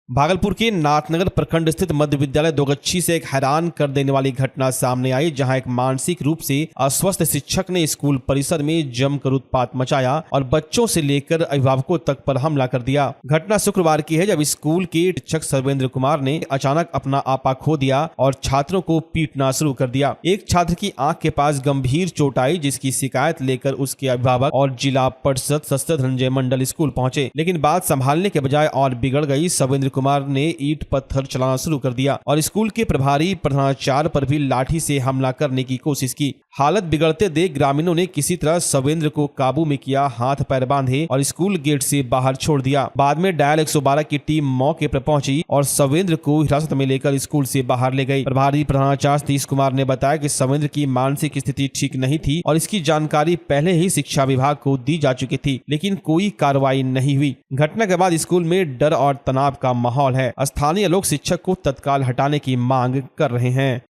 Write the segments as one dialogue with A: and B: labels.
A: भागलपुर के नाथनगर प्रखंड स्थित मध्य विद्यालय दोगच्छी से एक हैरान कर देने वाली घटना सामने आई, जहां एक मानसिक रूप से अस्वस्थ शिक्षक ने स्कूल परिसर में जमकर उत्पात मचाया और बच्चों से लेकर अभिभावकों तक पर हमला कर दिया। घटना शुक्रवार की है, जब स्कूल के शिक्षक सर्वेंद्र कुमार ने अचानक अपना आपा खो दिया और छात्रों को पीटना शुरू कर दिया। एक छात्र की आंख के पास गंभीर चोट आई, जिसकी शिकायत लेकर उसके अभिभावक और जिला परिषद सदस्य धनंजय मंडल स्कूल पहुंचे, लेकिन बात संभालने के बजाय और बिगड़ गई। सर्वेंद्र कुमार ने ईंट पत्थर चलाना शुरू कर दिया और स्कूल के प्रभारी प्रधानाचार्य पर भी लाठी से हमला करने की कोशिश की। हालत बिगड़ते देख ग्रामीणों ने किसी तरह सर्वेंद्र को काबू में किया, हाथ पैर बांधे और स्कूल गेट से बाहर छोड़ दिया। बाद में डायल 112 की टीम मौके पर पहुंची और सर्वेंद्र को हिरासत में लेकर स्कूल से बाहर ले गई। प्रभारी प्रधानाचार्य सतीश कुमार ने बताया कि सर्वेंद्र की मानसिक स्थिति ठीक नहीं थी और इसकी जानकारी पहले ही शिक्षा विभाग को दी जा चुकी थी, लेकिन कोई कार्रवाई नहीं हुई। घटना के बाद स्कूल में डर और तनाव का माहौल है। स्थानीय लोग शिक्षक को तत्काल हटाने की मांग कर रहे हैं।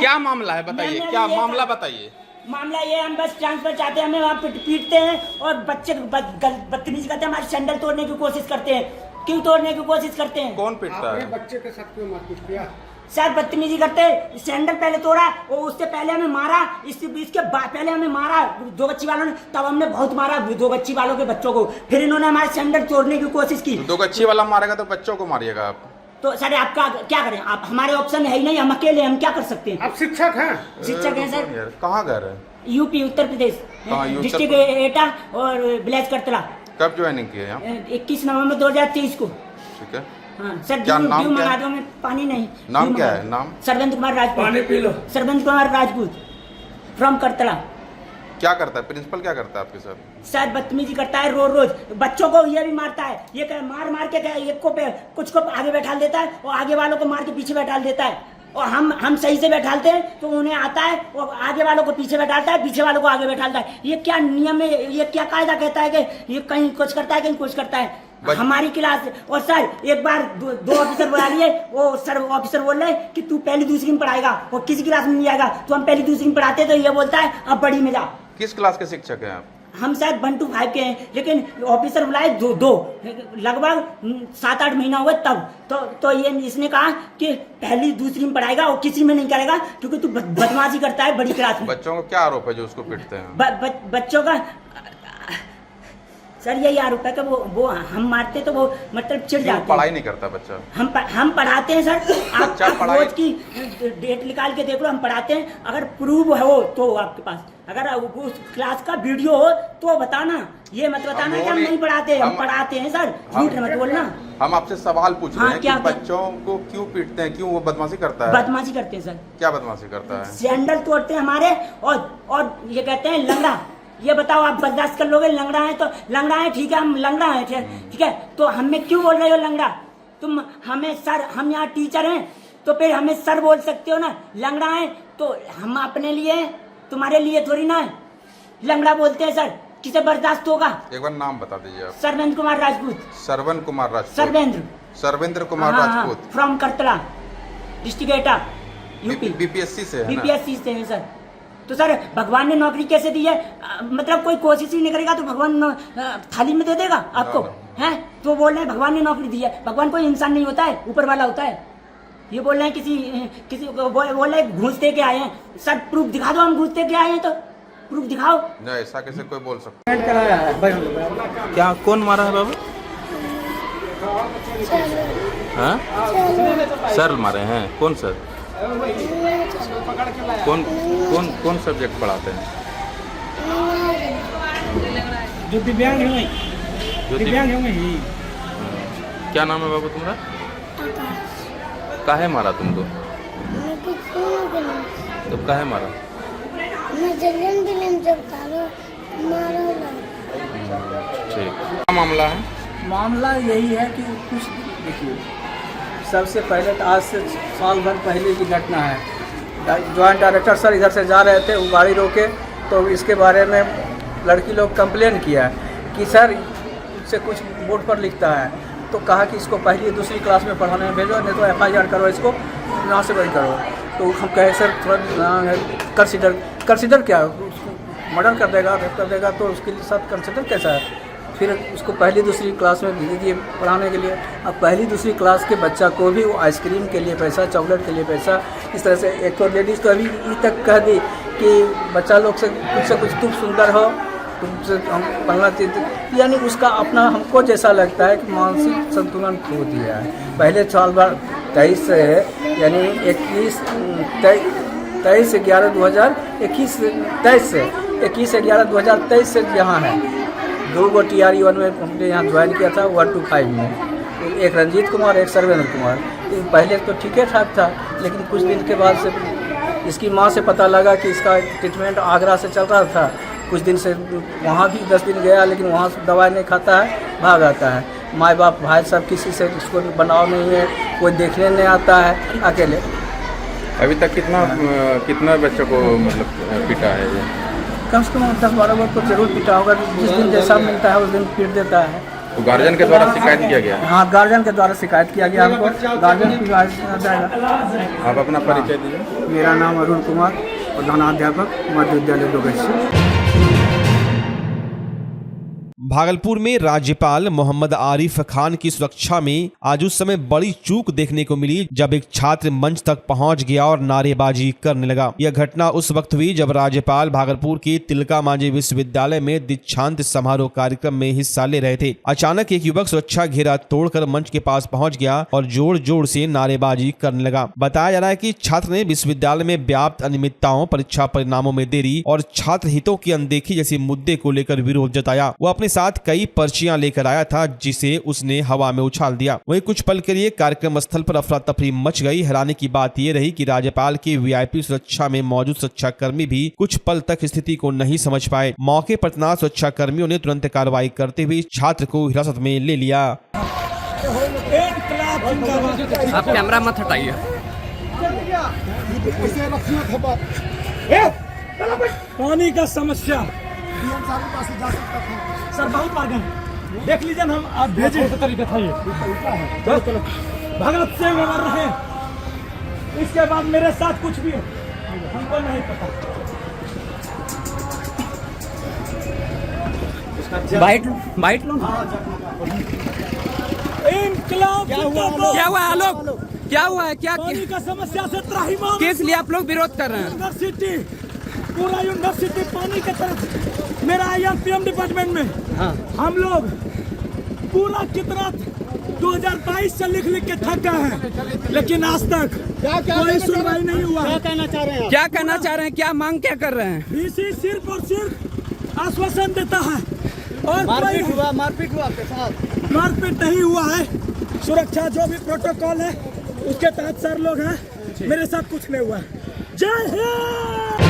B: क्या मामला है बताइए, क्या मामला बताइए।
C: मामला ये, हम बस ट्रांसफर चाहते हैं, हमें वहाँ पीटते हैं और बच्चे बदतमीजी करते हैं, हमारे सैंडल तोड़ने की कोशिश करते हैं। क्यों तोड़ने की कोशिश करते हैं?
B: कौन पीटता है?
D: बच्चे के साथ क्यों मारपीट किया?
C: सर बदतमीजी करते हैं, सैंडल पहले तोड़ा और उससे पहले हमें मारा, इसके पहले हमें मारा दो बच्ची वालों ने, तब हमने बहुत मारा दो बच्ची वालों के बच्चों को, फिर इन्होंने हमारे सैंडल तोड़ने की कोशिश की।
B: दो बच्ची वाला मारेगा तो बच्चों को मारिएगा आप?
C: तो सर आपका क्या करें, आप हमारे ऑप्शन है ही नहीं, हम अकेले, हम क्या कर सकते हैं?
D: आप शिक्षक हैं?
C: शिक्षक हैं सर।
B: कहाँ घर है?
C: यूपी उत्तर प्रदेश, डिस्ट्रिक्ट एटा और विलेज करतला।
B: कब ज्वाइनिंग किए यहाँ?
C: 21 नवंबर 2023 को।
B: ठीक है।
C: हाँ सर,
B: क्या नाम क्या
C: मंगा दो, में पानी नहीं।
B: नाम क्या है? नाम
C: सर्वेंद्र कुमार राजपूत।
D: पानी P low.
C: Sarvendra Kumar Rajput from Kartala.
B: क्या करता है प्रिंसिपल, क्या करता है आपके साथ?
C: सर बदतमीजी करता है, रोज बच्चों को ये भी मारता है, ये मार के एक को कुछ को आगे बैठा देता है और आगे वालों को मार के पीछे बैठा देता है, और हम सही से बैठाते हैं तो उन्हें आता है और आगे वालों को पीछे बैठाता है, पीछे वालों को आगे बैठाता है। ये क्या नियम है, ये क्या कायदा कहता है कि ये कहीं कुछ करता है, कहीं कुछ करता है। हमारी क्लास, और सर एक बार दो ऑफिसर बुला लिए, वो सर ऑफिसर बोल रहे कि तू पहली दूसरी में पढ़ाएगा और किसी क्लास में नहीं आएगा, तो हम पहली दूसरी में पढ़ाते तो ये बोलता है अब बड़ी में जा।
B: किस क्लास के शिक्षक हैं आप?
C: हम शायद 1 to 5 के हैं, लेकिन ऑफिसर बुलाए दो लगभग 7-8 महीना हुआ तब तो ये इसने कहा कि पहली दूसरी में पढ़ाएगा और किसी में नहीं करेगा, क्योंकि तू बदमाशी करता है बड़ी क्लास में।
B: बच्चों को क्या आरोप है जो उसको पीटते हैं?
C: बच्चों का सर यही आरोप है कि वो हम मारते तो वो मतलब चिढ़ जाते हैं।
B: पढ़ाई नहीं करता बच्चा? हम
C: पढ़ाते हैं सर, आप रोज की डेट निकाल के देख लो, हम पढ़ाते हैं। अगर प्रूव हो तो आपके पास, अगर उस क्लास का वीडियो हो तो बताना, ये मत बताना कि हम नहीं पढ़ाते, हम पढ़ाते हैं सर, झूठ मत बोलना।
B: हम आपसे सवाल पूछ रहे हैं कि
C: क्या
B: बच्चों को क्यों पीटते हैं, क्यों वो बदमाशी करता है?
C: बदमाशी करते हैं सर।
B: क्या बदमाशी करता है?
C: सैंडल तोड़ते हैं हमारे, और ये कहते हैं लंगड़ा। ये बताओ आप बर्दाश्त कर लोगे? लंगड़ा है तो लंगड़ा है, ठीक है, हम लंगड़ा है, ठीक है, तो हमें क्यों बोल रहे हो लंगड़ा? तुम हमें सर, हम यहाँ टीचर हैं तो फिर हमें सर बोल सकते हो ना। लंगड़ा है तो हम अपने लिए, तुम्हारे लिए थोड़ी ना है। लंगड़ा बोलते हैं सर, किसे बर्दाश्त होगा?
B: एक बार नाम बता दीजिए आप।
C: Sarvendra Kumar Rajput.
B: Servant Kumar Rajput?
C: Sarvendra
B: Kumar Rajput
C: from Kartala, district Etah, UP.
B: BPSC से है ना?
C: बीपीएससी से है सर। तो सर भगवान ने नौकरी कैसे दी है? मतलब कोई कोशिश ही नहीं करेगा तो भगवान थाली में दे देगा आपको, हैं? तो बोल रहे हैं भगवान ने नौकरी दी है। भगवान कोई इंसान नहीं होता है, ऊपर वाला होता है। ये बोल रहे हैं किसी बोल रहे हैं घूस दे के आए हैं। सर प्रूफ दिखा दो, हम घूस दे के आए हैं तो प्रूफ दिखाओ।
B: नहीं, ऐसा कैसे कोई बोल सकता
D: है?
B: क्या, कौन मारा है बाबू? हाँ, सर मारे हैं? कौन सर? कौन सब्जेक्ट पढ़ाते हैं?
D: जो दिव्यांग होंगे, दिव्यांग होंगे ही।
B: क्या नाम है बाबू तुम्हारा? काहे मारा तुमको? तो काहे मारा? ठीक। क्या मामला है?
E: मामला यही है कि कुछ देखिए, सबसे पहले तो आज से साल भर पहले की घटना है। जॉइंट डायरेक्टर सर इधर से जा रहे थे, वो गाड़ी रोके तो इसके बारे में लड़की लोग कंप्लेन किया कि सर इससे कुछ बोर्ड पर लिखता है, तो कहा कि इसको पहली दूसरी क्लास में पढ़ाने में भेजो, नहीं तो FIR करो, इसको यहाँ से बरी करो। तो हम कहे सर थोड़ा कंसिडर क्या, मर्डर कर देगा तो उसके लिए साथ कंसिडर कैसा है। फिर उसको पहली दूसरी क्लास में भेज दिए पढ़ाने के लिए। अब पहली दूसरी क्लास के बच्चा को भी वो आइसक्रीम के लिए पैसा, चॉकलेट के लिए पैसा, इस तरह से एक और लेडीज़ तो अभी तक कह दी कि बच्चा लोग से कुछ तुम सुंदर हो, तुमसे हम पढ़ना चाहिए, यानी उसका अपना हमको जैसा लगता है कि मानसिक संतुलन खो दिया है। पहले साल भर 23 से यानी 21/11/2023 से यहाँ है। 2 गो TRE-1 में हमने यहाँ ज्वाइन किया था 1 to 5 में, एक रंजीत कुमार एक सर्वेंद्र कुमार। पहले तो ठीक ठाक था, लेकिन कुछ दिन के बाद से इसकी माँ से पता लगा कि इसका ट्रीटमेंट आगरा से चल रहा था। कुछ दिन से वहाँ भी 10 दिन गया, लेकिन वहाँ से दवाई नहीं खाता है, भाग आता है। माँ बाप भाई सब किसी से उसको बनाव नहीं है, कोई देखने नहीं आता है, अकेले।
B: अभी तक कितना बच्चों को मतलब पिटा है ये?
E: कम से कम 10-12 बार तो जरूर पिटा होगा। जिस दिन जैसा मिलता है उस दिन पीट देता है।
B: तो गार्जियन के द्वारा शिकायत किया गया?
E: हाँ, गार्जियन के द्वारा शिकायत किया गया हमको। गार्जियन की आ जाएगा।
B: आप अपना परिचय दीजिए।
E: मेरा नाम अरुण कुमार, प्रधानाध्यापक मध्य विद्यालय डोगच्ची।
A: भागलपुर में राज्यपाल मोहम्मद आरिफ खान की सुरक्षा में आज उस समय बड़ी चूक देखने को मिली जब एक छात्र मंच तक पहुंच गया और नारेबाजी करने लगा। यह घटना उस वक्त हुई जब राज्यपाल भागलपुर के तिलका मांझी विश्वविद्यालय में दीक्षांत समारोह कार्यक्रम में हिस्सा ले रहे थे। अचानक एक युवक सुरक्षा घेरा तोड़कर मंच के पास पहुंच गया और जोर जोर से नारेबाजी करने लगा। बताया जा रहा है कि छात्र ने विश्वविद्यालय में व्याप्त अनियमितताओं, परीक्षा परिणामों में देरी और छात्र हितों की अनदेखी जैसे मुद्दे को लेकर विरोध जताया। वो अपने साथ कई पर्चियां लेकर आया था जिसे उसने हवा में उछाल दिया। वहीं कुछ पल के लिए कार्यक्रम स्थल पर अफरा तफरी मच गई। हैरानी की बात यह रही कि राज्यपाल की VIP सुरक्षा में मौजूद सुरक्षा कर्मी भी कुछ पल तक स्थिति को नहीं समझ पाए। मौके पर तैनात सुरक्षा कर्मियों ने तुरंत कार्रवाई करते हुए छात्र को हिरासत में ले लिया।
F: आप कैमरा मत हटाइए।
D: पानी का समस्या सर बहुत बार गए, देख लीजिए हम आप भेजे तरीका था ये भगत सिंह मर रहे हैं। इसके बाद मेरे साथ कुछ भी हो हमको नहीं पता।
F: बाइट लो।
D: इनकलाब
F: क्या हुआ आलोक? क्या हुआ है? क्या
D: पानी का समस्या से त्राहिमाम
F: किस लिए आप लोग विरोध कर रहे हैं?
D: यूनिवर्सिटी, पूरा यूनिवर्सिटी पानी की तरफ। मेरा IRPM डिपार्टमेंट में हम लोग पूरा कितना 2022 से लिख के थक गए हैं, लेकिन आज तक कोई सुनवाई नहीं हुआ। क्या कहना चाह रहे हैं?
F: क्या कहना चाह रहे हैं? क्या मांग क्या कर रहे हैं?
D: BC सिर्फ और सिर्फ आश्वासन देता है और मारपीट हुआ आपके साथ? मारपीट नहीं हुआ है। सुरक्षा जो भी प्रोटोकॉल है उसके तहत सर लोग हैं, मेरे साथ कुछ नहीं हुआ है। जय हिंद।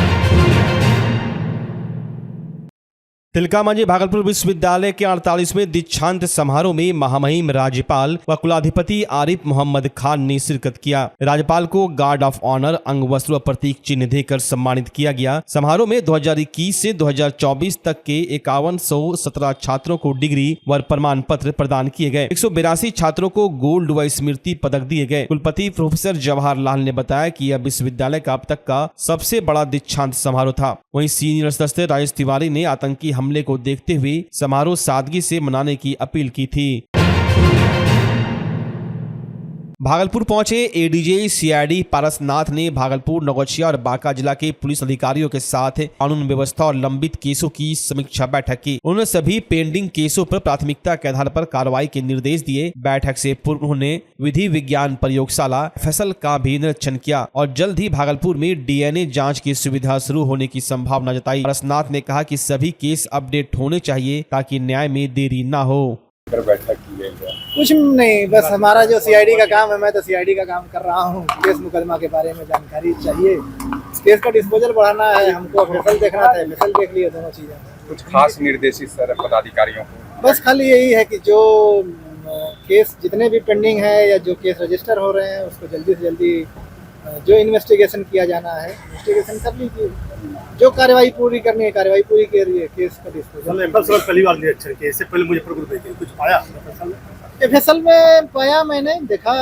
A: तिलका मांझी भागलपुर विश्वविद्यालय के 48वें दीक्षांत समारोह में महामहिम राज्यपाल व कुलाधिपति आरिफ मोहम्मद खान ने शिरकत किया। राज्यपाल को गार्ड ऑफ ऑनर, अंग वस्त्र व प्रतीक चिन्ह देकर सम्मानित किया गया। समारोह में 2021 से 2024 तक के 5117 छात्रों को डिग्री व प्रमाण पत्र प्रदान किए गए। 182 छात्रों को गोल्ड व स्मृति पदक दिए गए। कुलपति प्रोफेसर जवाहर लाल ने बताया कि यह विश्वविद्यालय का अब तक का सबसे बड़ा दीक्षांत समारोह था। वहीं सीनियर सदस्य राजेश तिवारी ने आतंकी हमले को देखते हुए समारोह सादगी से मनाने की अपील की थी। भागलपुर पहुंचे ADJ CID पारसनाथ ने भागलपुर, नौगछिया और बांका जिला के पुलिस अधिकारियों के साथ कानून व्यवस्था और लंबित केसों की समीक्षा बैठक की। उन्होंने सभी पेंडिंग केसों पर प्राथमिकता के आधार पर कार्रवाई के निर्देश दिए। बैठक से पूर्व उन्होंने विधि विज्ञान प्रयोगशाला FSL का भी निरीक्षण किया और जल्द ही भागलपुर में DNA जाँच की सुविधा शुरू होने की संभावना जताई। पारसनाथ ने कहा कि सभी केस अपडेट होने चाहिए ताकि न्याय में देरी न हो।
B: बैठक की गई है?
G: कुछ नहीं, बस हमारा जो CID का काम है, मैं तो CID का काम कर रहा हूँ। केस मुकदमा के बारे में जानकारी चाहिए, केस का डिस्पोजल बढ़ाना है, हमको FSL देखना था, FSL देख लिए दोनों चीजें।
B: कुछ खास निर्देशित सर पदाधिकारियों को?
G: बस खाली यही है कि जो केस जितने भी पेंडिंग है या जो केस रजिस्टर हो रहे हैं उसको जल्दी से जल्दी जो इन्वेस्टिगेशन किया जाना है इन्वेस्टिगेशन कर लीजिए। जो कार्रवाई पूरी करनी है कार्रवाई पूरी करिए। केस का डिस्पोजल
H: पहली बार इससे पहले मुझे कुछ पाया
G: एफएसएल में पाया मैंने, देखा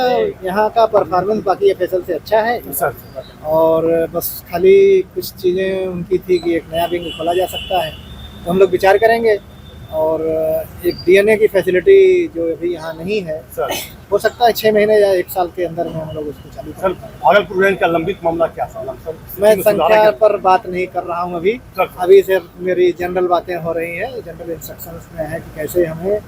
G: यहाँ का परफॉर्मेंस बाकी एफएसएल से अच्छा है, और बस खाली कुछ चीज़ें उनकी थी कि एक नया विंग खोला जा सकता है, तो हम लोग विचार करेंगे। और एक डीएनए की फैसिलिटी जो अभी यहाँ नहीं है, हो सकता है 6 महीने या 1 साल के अंदर में हम लोग उसको चालू करें।
H: भागलपुर रेंज का लंबित मामला क्या था?
G: मैं संख्या पर बात नहीं कर रहा हूँ अभी सिर्फ मेरी जनरल बातें हो रही हैं। जनरल इंस्ट्रक्शंस में है कि कैसे हमें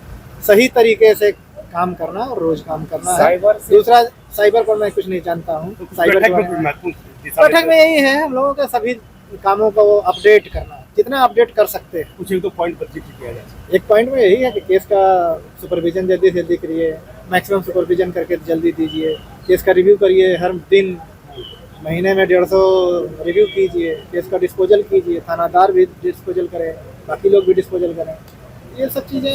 G: सही तरीके से काम करना और रोज काम करना है। दूसरा, साइबर पर मैं कुछ नहीं जानता हूँ। बैठक में यही है, हम लोगों के सभी कामों को अपडेट करना, जितना अपडेट कर सकते हैं।
H: कुछ एक दो पॉइंट पर जिक्र किया जाए।
G: एक पॉइंट में यही है कि केस का सुपरविजन जल्दी से जल्दी करिए, मैक्सिमम सुपरविजन करके जल्दी दीजिए। केस का रिव्यू करिए, हर दिन महीने में 150 रिव्यू कीजिए। केस का डिस्पोजल कीजिए, थानादार भी डिस्पोजल करें, बाकी लोग भी डिस्पोजल करें। ये सब चीज़ें।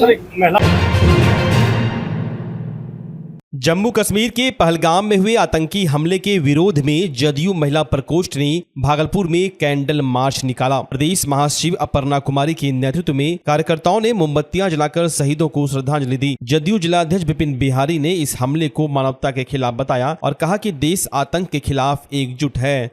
A: जम्मू कश्मीर के पहलगाम में हुए आतंकी हमले के विरोध में जदयू महिला प्रकोष्ठ ने भागलपुर में कैंडल मार्च निकाला। प्रदेश महासचिव अपर्णा कुमारी के नेतृत्व में कार्यकर्ताओं ने मोमबत्तियां जलाकर शहीदों को श्रद्धांजलि दी। जदयू जिलाध्यक्ष विपिन बिहारी ने इस हमले को मानवता के खिलाफ बताया और कहा कि देश आतंक के खिलाफ एकजुट है।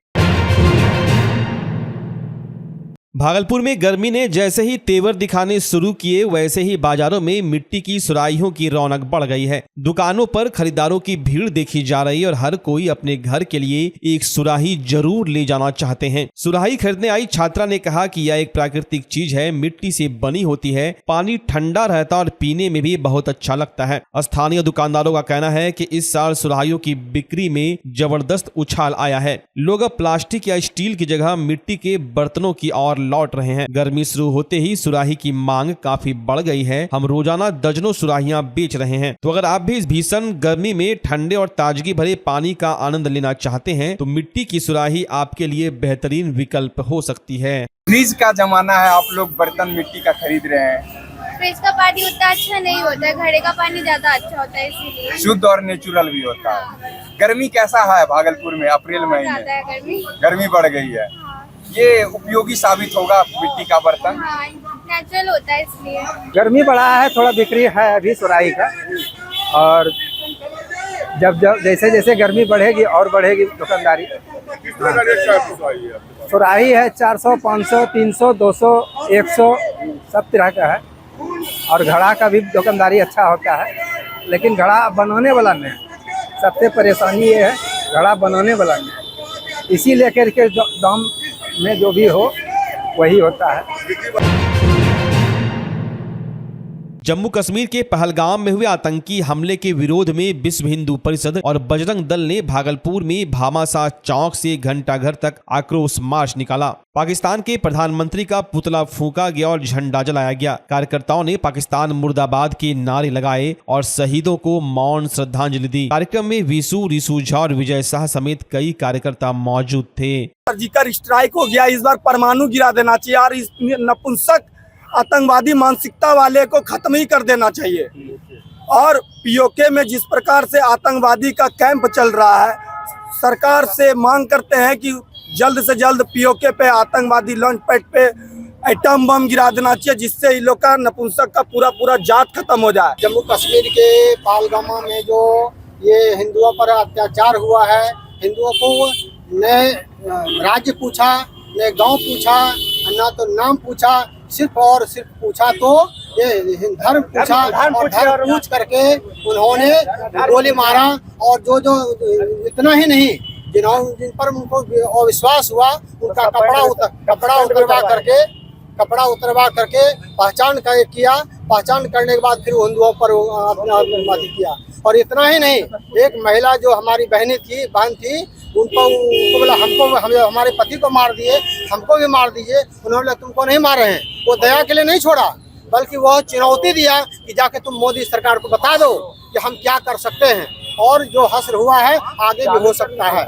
A: भागलपुर में गर्मी ने जैसे ही तेवर दिखाने शुरू किए, वैसे ही बाजारों में मिट्टी की सुराहियों की रौनक बढ़ गई है। दुकानों पर खरीदारों की भीड़ देखी जा रही है और हर कोई अपने घर के लिए एक सुराही जरूर ले जाना चाहते हैं। सुराही खरीदने आई छात्रा ने कहा कि यह एक प्राकृतिक चीज है, मिट्टी से बनी होती है, पानी ठंडा रहता और पीने में भी बहुत अच्छा लगता है। स्थानीय दुकानदारों का कहना है कि इस साल सुराहियों की बिक्री में जबरदस्त उछाल आया है। लोग अब प्लास्टिक या स्टील की जगह मिट्टी के बर्तनों की ओर लौट रहे हैं। गर्मी शुरू होते ही सुराही की मांग काफी बढ़ गई है। हम रोजाना दर्जनों सुराहियां बेच रहे हैं। तो अगर आप भी इस भीषण गर्मी में ठंडे और ताजगी भरे पानी का आनंद लेना चाहते हैं तो मिट्टी की सुराही आपके लिए बेहतरीन विकल्प हो सकती है।
I: फ्रिज का जमाना है, आप लोग बर्तन मिट्टी का खरीद रहे हैं।
J: फ्रिज का पानी उतना अच्छा नहीं होता है, घड़े का पानी ज्यादा अच्छा होता है, इसीलिए
I: शुद्ध और नेचुरल भी होता है। गर्मी कैसा है भागलपुर में? अप्रैल महीने गर्मी बढ़ गई है। ये उपयोगी साबित होगा मिट्टी का बर्तन,
J: नेचुरल होता है इसलिए।
E: गर्मी बढ़ा है, थोड़ा बिक्री है अभी सुराही का, और जब जैसे जैसे गर्मी बढ़ेगी और बढ़ेगी दुकानदारी। सुराही है 400, 500, 300, 200, 100 सब तरह का है, और घड़ा का भी दुकानदारी अच्छा होता है, लेकिन घड़ा बनाने वाला नहीं। सबसे परेशानी ये है, घड़ा बनाने वाला नहीं, इसी लेकर के दाम में जो भी हो वही होता है।
A: जम्मू कश्मीर के पहलगाम में हुए आतंकी हमले के विरोध में विश्व हिंदू परिषद और बजरंग दल ने भागलपुर में भामाशाह चौक से घंटा घर तक आक्रोश मार्च निकाला। पाकिस्तान के प्रधानमंत्री का पुतला फूंका गया और झंडा जलाया गया। कार्यकर्ताओं ने पाकिस्तान मुर्दाबाद के नारे लगाए और शहीदों को मौन श्रद्धांजलि दी। कार्यक्रम में विशु रिशु झा और विजय शाह समेत कई कार्यकर्ता मौजूद थे।
D: सर्जिकल स्ट्राइक हो गया, इस बार परमाणु गिरा देना चाहिए और इस नपुंसक आतंकवादी मानसिकता वाले को खत्म ही कर देना चाहिए। और पीओके में जिस प्रकार से आतंकवादी का कैंप चल रहा है, सरकार से मांग करते हैं कि जल्द से जल्द पीओके पे आतंकवादी लॉन्च पैड पे एटम बम गिरा देना चाहिए, जिससे इन लोग का नपुंसक का पूरा जात खत्म हो जाए।
G: जम्मू कश्मीर के पहलगाम में जो ये हिंदुओं पर अत्याचार हुआ है, हिंदुओं को न राज्य पूछा, न गांव पूछा, न तो नाम पूछा, सिर्फ और सिर्फ पूछा तो ये धर्म पूछा, और धर्म पूछ करके उन्होंने गोली मारा। और जो इतना ही नहीं, जिन पर उनको अविश्वास हुआ, उनका कपड़ा उतरवा करके पहचान किया। पहचान करने के बाद फिर हिंदुओं पर अपना किया। और इतना ही नहीं, एक महिला जो हमारी बहन थी, उनको बोला हमारे पति को मार दिए, हमको भी मार दीजिए। उन्होंने बोला तुमको नहीं मारे हैं। वो दया के लिए नहीं छोड़ा, बल्कि वह चुनौती दिया कि जाके तुम मोदी सरकार को बता दो कि हम क्या कर सकते हैं, और जो हश्र हुआ है आगे भी हो सकता है।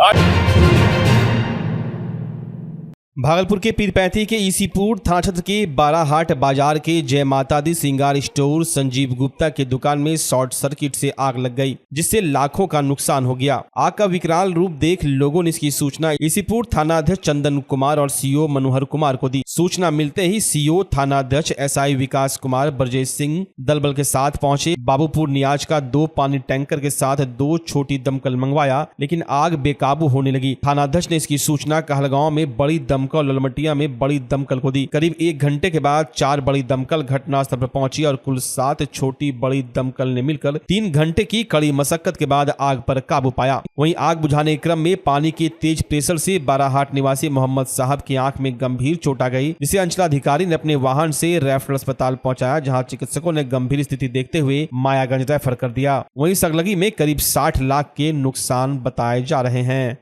A: भागलपुर के पीरपैंती के ईसीपुर थाना क्षेत्र के बाराहाट बाजार के जय माता दी श्रृंगार स्टोर संजीव गुप्ता के दुकान में शॉर्ट सर्किट से आग लग गई, जिससे लाखों का नुकसान हो गया। आग का विकराल रूप देख लोगों ने इसकी सूचना ईसीपुर थाना अध्यक्ष चंदन कुमार और सीओ मनोहर कुमार को दी। सूचना मिलते ही सीओ थाना अध्यक्ष एसआई विकास कुमार ब्रजेश सिंह दल बल के साथ पहुंचे। बाबूपुर नियाज का 2 पानी टैंकर के साथ 2 छोटी दमकल मंगवाया, लेकिन आग बेकाबू होने लगी। थाना अध्यक्ष ने इसकी सूचना कहलगांव में बड़ी दमकल और ललमटिया में बड़ी दमकल को दी। करीब 1 घंटे के बाद 4 बड़ी दमकल घटनास्थल पर पहुंची और कुल 7 छोटी बड़ी दमकल ने मिलकर 3 घंटे की कड़ी मशक्कत के बाद आग पर काबू पाया। वहीं आग बुझाने के क्रम में पानी के तेज प्रेशर से बाराहाट निवासी मोहम्मद साहब की आंख में गंभीर चोट आ गई, जिसे अंचलाधिकारी ने अपने वाहन से रेफरल अस्पताल पहुंचाया, जहां चिकित्सकों ने गंभीर स्थिति देखते हुए मायागंज रेफर कर दिया। वहीं सगलगी में करीब 60 लाख के नुकसान बताए जा रहे हैं।